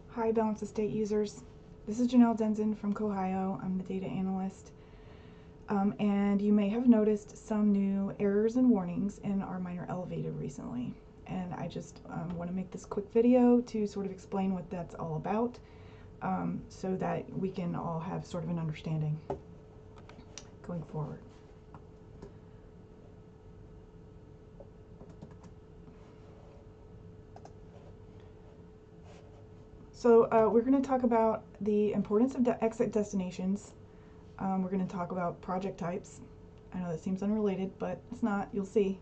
Hi, Balanced Estate users. This is Janelle Denson from Ohio. I'm the data analyst. And you may have noticed some new errors and warnings in our minor elevated recently. And I just want to make this quick video to sort of explain what that's all about so that we can all have sort of an understanding going forward. So we're going to talk about the importance of exit destinations. We're going to talk about project types. I know that seems unrelated, but it's not. You'll see.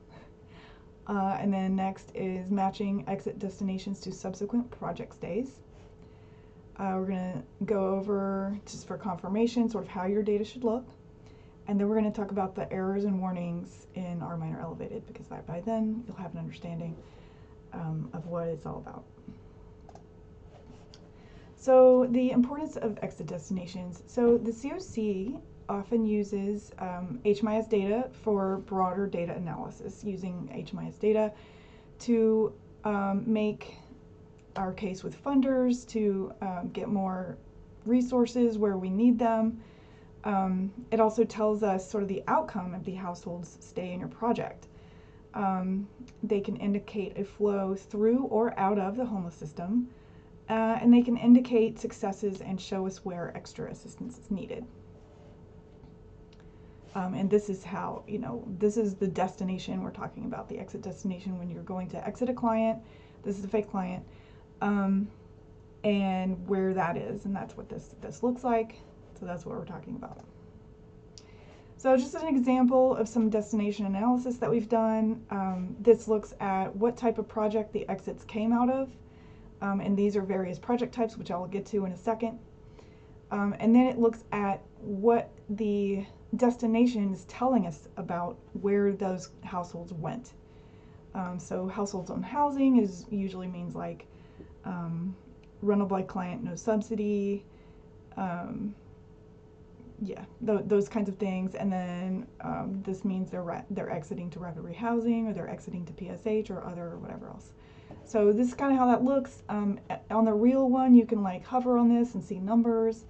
And then next is matching exit destinations to subsequent project stays. We're going to go over, just for confirmation, sort of how your data should look. And then we're going to talk about the errors and warnings in our minor elevated, because by then you'll have an understanding of what it's all about. So the importance of exit destinations. So the COC often uses HMIS data for broader data analysis, using HMIS data to make our case with funders, to get more resources where we need them. It also tells us sort of the outcome of the household's stay in your project. They can indicate a flow through or out of the homeless system. And they can indicate successes and show us where extra assistance is needed. And this is how, this is the destination we're talking about, the exit destination when you're going to exit a client. This is a fake client, and where that is, and that's what this looks like. So that's what we're talking about. So just an example of some destination analysis that we've done. This looks at what type of project the exits came out of. And these are various project types, which I'll get to in a second. And then it looks at what the destination is telling us about where those households went. So households on housing usually means like rental by client, no subsidy, those kinds of things. And then this means they're exiting to rapid rehousing, or they're exiting to PSH, or other, or whatever else. So this is kind of how that looks. On the real one, you can like hover on this and see numbers.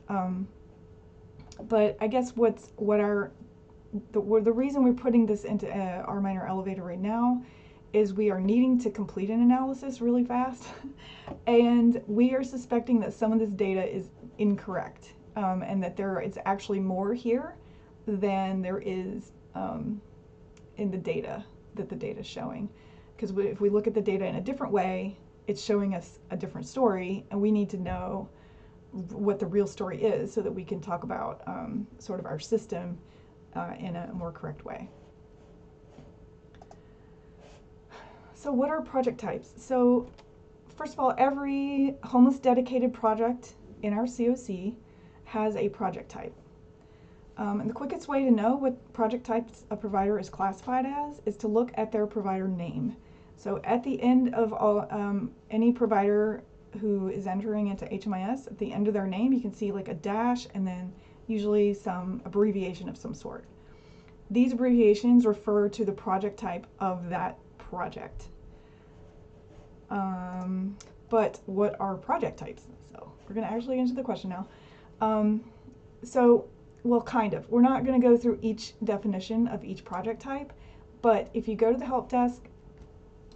But I guess the reason we're putting this into our minor elevator right now is we are needing to complete an analysis really fast, and we are suspecting that some of this data is incorrect, and that it's actually more here than there is in the data that the data is showing. Because if we look at the data in a different way, it's showing us a different story, and we need to know what the real story is so that we can talk about sort of our system in a more correct way. So what are project types? So first of all, every homeless dedicated project in our COC has a project type. And the quickest way to know what project types a provider is classified as is to look at their provider name. So at the end of any provider who is entering into HMIS, at the end of their name, you can see like a dash and then usually some abbreviation of some sort. These abbreviations refer to the project type of that project. But what are project types? So we're going to actually answer the question now. Well, kind of. We're not going to go through each definition of each project type, but if you go to the help desk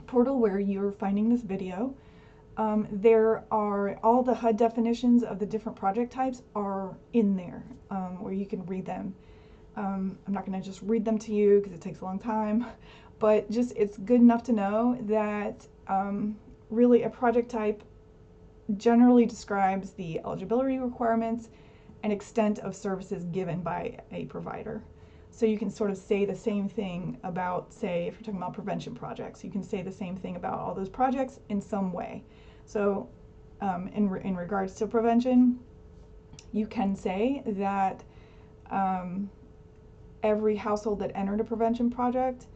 portal where you're finding this video, there are all the HUD definitions of the different project types are in there, where you can read them. I'm not going to just read them to you because it takes a long time, but just it's good enough to know that really a project type generally describes the eligibility requirements and extent of services given by a provider. So you can sort of say the same thing about, say, if you're talking about prevention projects, you can say the same thing about all those projects in some way. So in regards to prevention, you can say that every household that entered a prevention project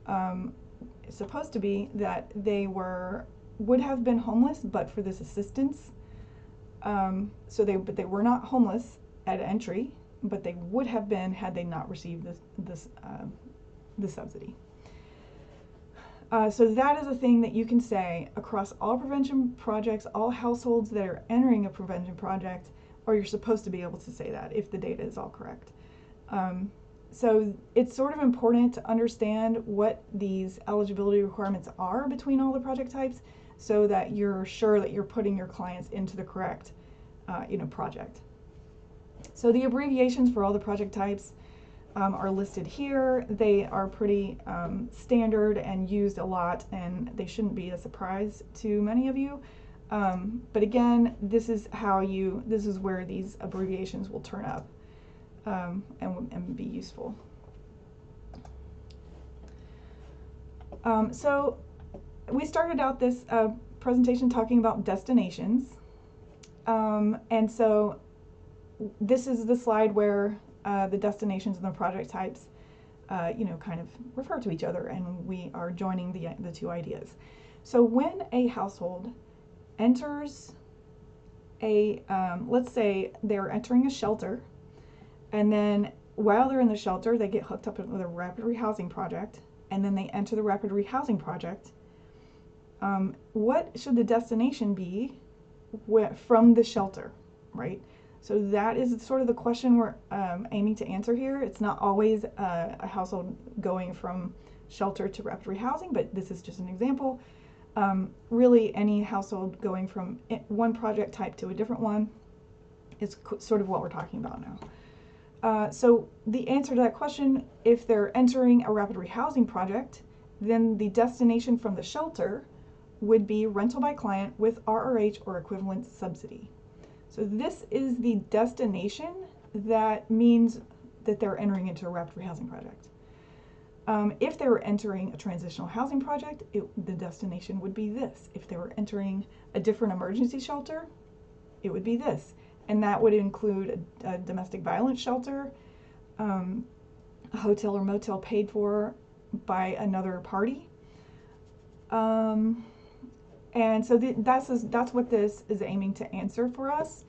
is supposed to be that they would have been homeless but for this assistance. But they were not homeless at entry, but they would have been had they not received this subsidy. So that is a thing that you can say across all prevention projects, all households that are entering a prevention project, or you're supposed to be able to say that if the data is all correct. So it's sort of important to understand what these eligibility requirements are between all the project types so that you're sure that you're putting your clients into the correct project. So the abbreviations for all the project types are listed here. They are pretty standard and used a lot, and they shouldn't be a surprise to many of you. But again, this is where these abbreviations will turn up and be useful. So we started out this presentation talking about destinations, and so this is the slide where the destinations and the project types, kind of refer to each other, and we are joining the two ideas. So when a household enters let's say they're entering a shelter, and then while they're in the shelter, they get hooked up with a rapid rehousing project, and then they enter the rapid rehousing project. What should the destination be from the shelter, right? So that is sort of the question we're aiming to answer here. It's not always a household going from shelter to rapid rehousing, but this is just an example. Really, any household going from one project type to a different one is sort of what we're talking about now. So the answer to that question, if they're entering a rapid rehousing project, then the destination from the shelter would be rental by client with RRH or equivalent subsidy. So this is the destination that means that they're entering into a rapid rehousing project. If they were entering a transitional housing project, the destination would be this. If they were entering a different emergency shelter, it would be this. And that would include a domestic violence shelter, a hotel or motel paid for by another party. And so that's what this is aiming to answer for us.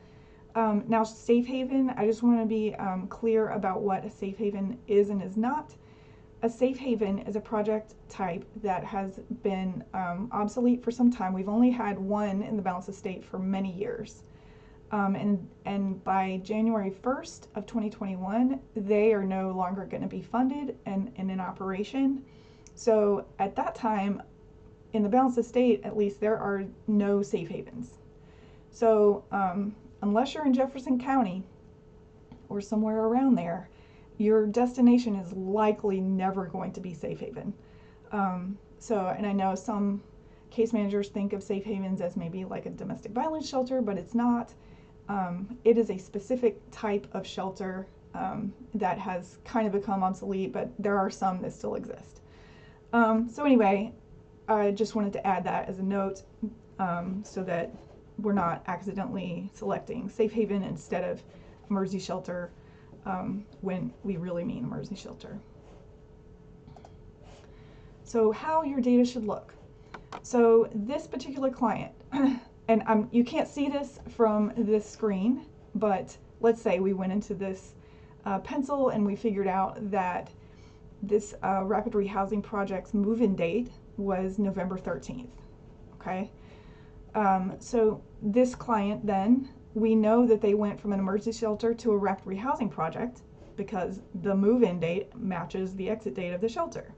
Now, safe haven, I just want to be clear about what a safe haven is and is not. A safe haven is a project type that has been obsolete for some time. We've only had one in the balance of state for many years. And by January 1st of 2021, they are no longer going to be funded and in operation. So at that time, in the balance of state, at least, there are no safe havens. So unless you're in Jefferson County or somewhere around there, your destination is likely never going to be safe haven. And I know some case managers think of safe havens as maybe like a domestic violence shelter, but it's not. It is a specific type of shelter that has kind of become obsolete, but there are some that still exist. So anyway, I just wanted to add that as a note so that we're not accidentally selecting safe haven instead of emergency shelter when we really mean emergency shelter. So how your data should look. So this particular client, and you can't see this from this screen, but let's say we went into this pencil and we figured out that this rapid rehousing project's move-in date was November 13th, okay? So this client then, we know that they went from an emergency shelter to a rapid rehousing project because the move-in date matches the exit date of the shelter.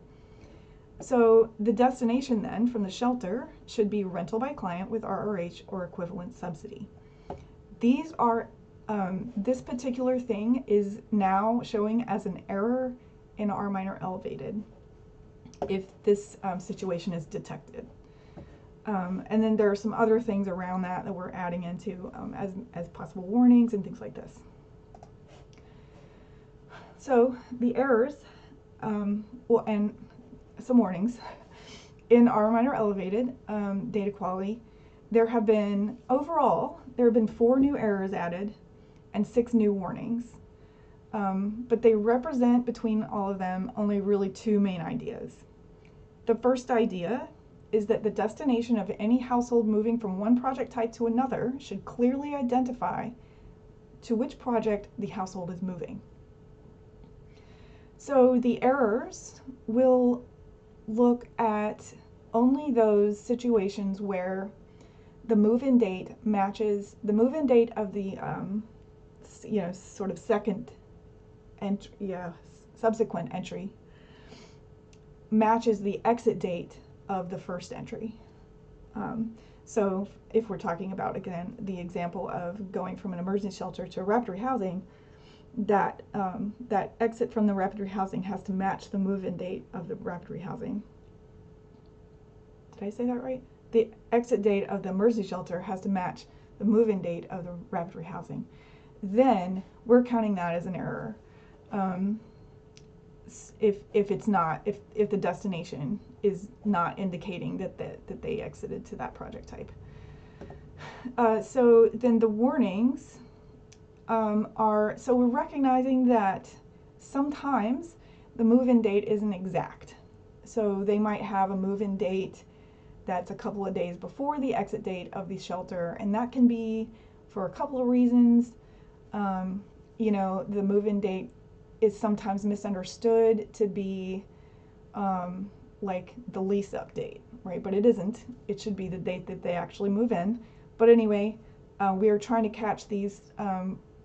So the destination then from the shelter should be rental by client with RRH or equivalent subsidy. These are, this particular thing is now showing as an error in R minor elevated if this situation is detected. And then there are some other things around that we're adding into as possible warnings and things like this. So the errors, and some warnings in R minor elevated data quality. There have been 4 new errors added and 6 new warnings. But they represent between all of them only really 2 main ideas. The first idea is that the destination of any household moving from one project type to another should clearly identify to which project the household is moving. So the errors will look at only those situations where the move-in date matches the move-in date of the sort of subsequent entry matches the exit date of the first entry. So if we're talking about, again, the example of going from an emergency shelter to rapid rehousing, that exit from the rapid rehousing has to match the move-in date of the rapid rehousing. Did I say that right? The exit date of the emergency shelter has to match the move-in date of the rapid rehousing. Then we're counting that as an error. If the destination is not indicating that they exited to that project type. So then the warnings so we're recognizing that sometimes the move-in date isn't exact. So they might have a move-in date that's a couple of days before the exit date of the shelter, and that can be for a couple of reasons. The move-in date is sometimes misunderstood to be like the lease up date, right? But it isn't. It should be the date that they actually move in. But anyway, we are trying to catch these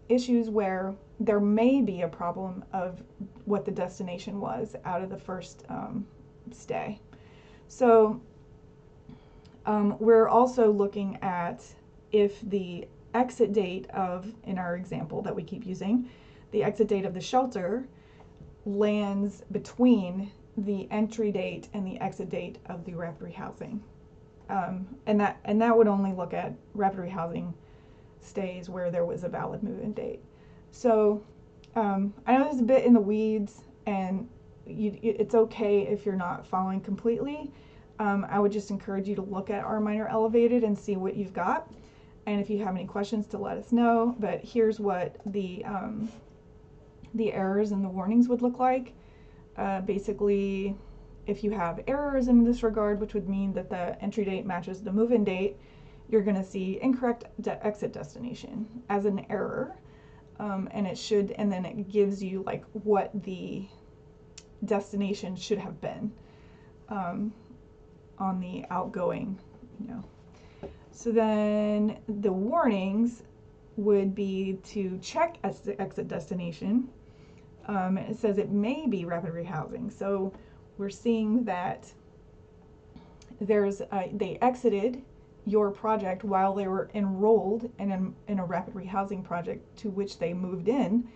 issues where there may be a problem of what the destination was out of the first stay. So we're also looking at if the exit date of, in our example that we keep using, the exit date of the shelter lands between the entry date and the exit date of the rapid rehousing. And that would only look at rapid rehousing stays where there was a valid move-in date. So I know this is a bit in the weeds, and it's okay if you're not following completely. I would just encourage you to look at our minor elevated and see what you've got, and if you have any questions to let us know. But here's what the errors and the warnings would look like. Basically, if you have errors in this regard, which would mean that the entry date matches the move-in date, you're going to see incorrect exit destination as an error, and then it gives you like what the destination should have been on the outgoing, So then the warnings would be to check as the exit destination. It says it may be rapid rehousing. So we're seeing that they exited your project while they were enrolled in a rapid rehousing project to which they moved in,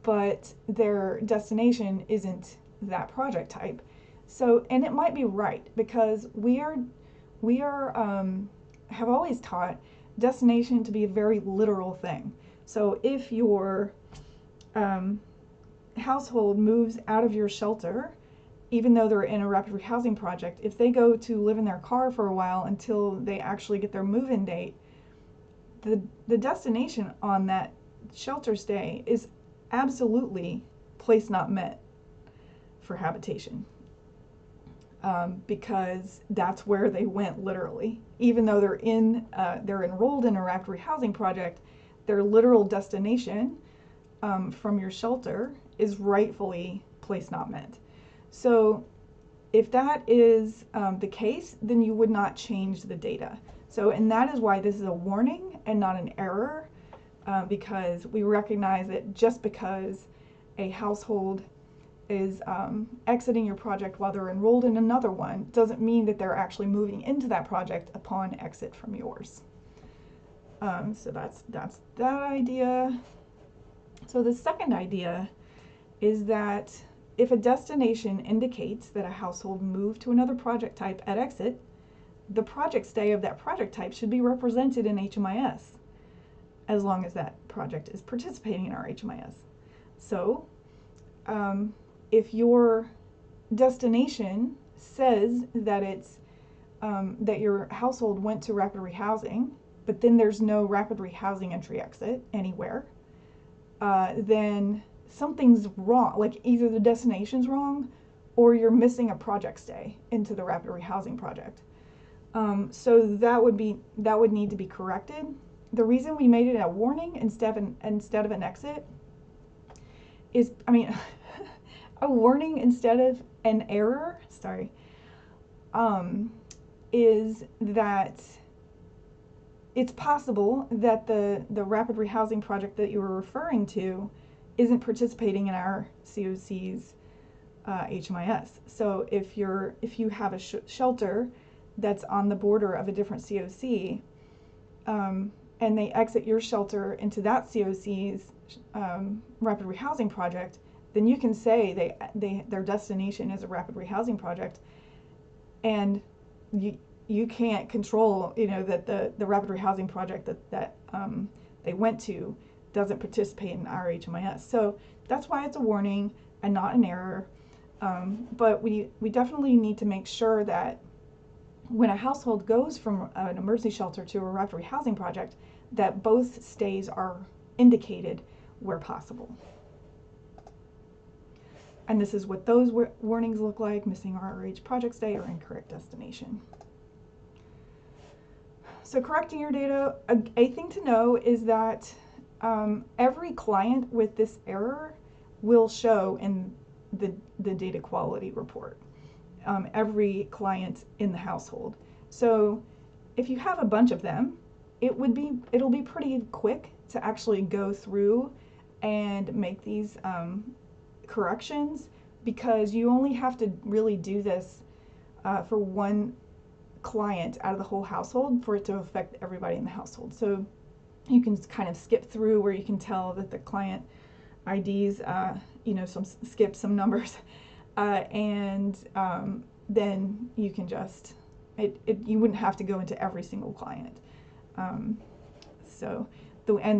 but their destination isn't that project type. So, and it might be right, because we have always taught destination to be a very literal thing. So if your household moves out of your shelter, even though they're in a rapid rehousing project, if they go to live in their car for a while until they actually get their move-in date, the destination on that shelter stay is absolutely place not met for habitation, because that's where they went literally. Even though they're enrolled in a rapid rehousing project, their literal destination from your shelter is rightfully place not met. So if that is the case, then you would not change the data. So, and that is why this is a warning and not an error, because we recognize that just because a household is exiting your project while they're enrolled in another one doesn't mean that they're actually moving into that project upon exit from yours. So that's that idea. So the second idea is that if a destination indicates that a household moved to another project type at exit, the project stay of that project type should be represented in HMIS, as long as that project is participating in our HMIS. So if your destination says that it's that your household went to rapid rehousing, but then there's no rapid rehousing entry exit anywhere, then something's wrong. Like either the destination's wrong or you're missing a project stay into the rapid rehousing project. So that would need to be corrected. The reason we made it a warning instead of an exit is, a warning instead of an error, is that it's possible that the rapid rehousing project that you were referring to isn't participating in our COC's HMIS. So if you have a shelter that's on the border of a different COC, and they exit your shelter into that COC's rapid rehousing project, then you can say their destination is a rapid rehousing project, and you can't control, that the rapid rehousing project that they went to doesn't participate in our HMIS. So that's why it's a warning and not an error. But we definitely need to make sure that when a household goes from an emergency shelter to a rapid rehousing project, that both stays are indicated where possible. And this is what those warnings look like: missing RRH project stay or incorrect destination. So correcting your data, a thing to know is that every client with this error will show in the data quality report. Every client in the household. So if you have a bunch of them, it'll be pretty quick to actually go through and make these corrections, because you only have to really do this for one client out of the whole household for it to affect everybody in the household. So you can kind of skip through where you can tell that the client IDs, skip some numbers, and then you can just, you wouldn't have to go into every single client. And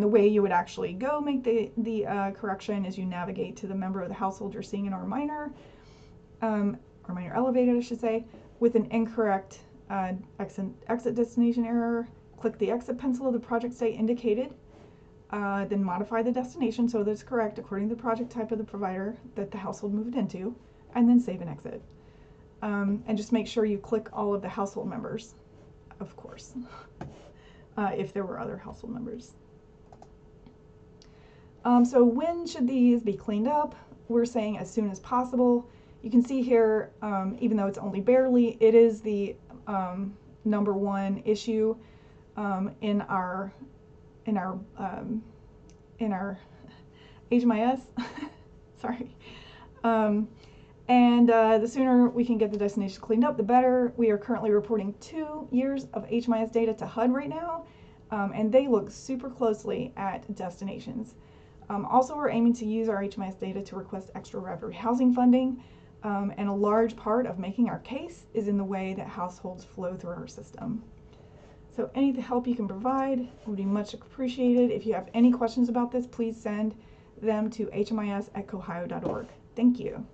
the way you would actually go make the correction is you navigate to the member of the household you're seeing in or minor elevated, I should say, with an incorrect exit destination error. Click the exit pencil of the project stay indicated, then modify the destination so that it's correct according to the project type of the provider that the household moved into, and then save and exit. And just make sure you click all of the household members, of course, if there were other household members. So when should these be cleaned up? We're saying as soon as possible. You can see here, even though it's only barely, it is the number one issue in our HMIS. Sorry. And the sooner we can get the destination cleaned up, the better. We are currently reporting 2 years of HMIS data to HUD right now, and they look super closely at destinations. Also, we're aiming to use our HMIS data to request extra rapid housing funding, and a large part of making our case is in the way that households flow through our system. So any help you can provide would be much appreciated. If you have any questions about this, please send them to hmis@cohio.org. Thank you.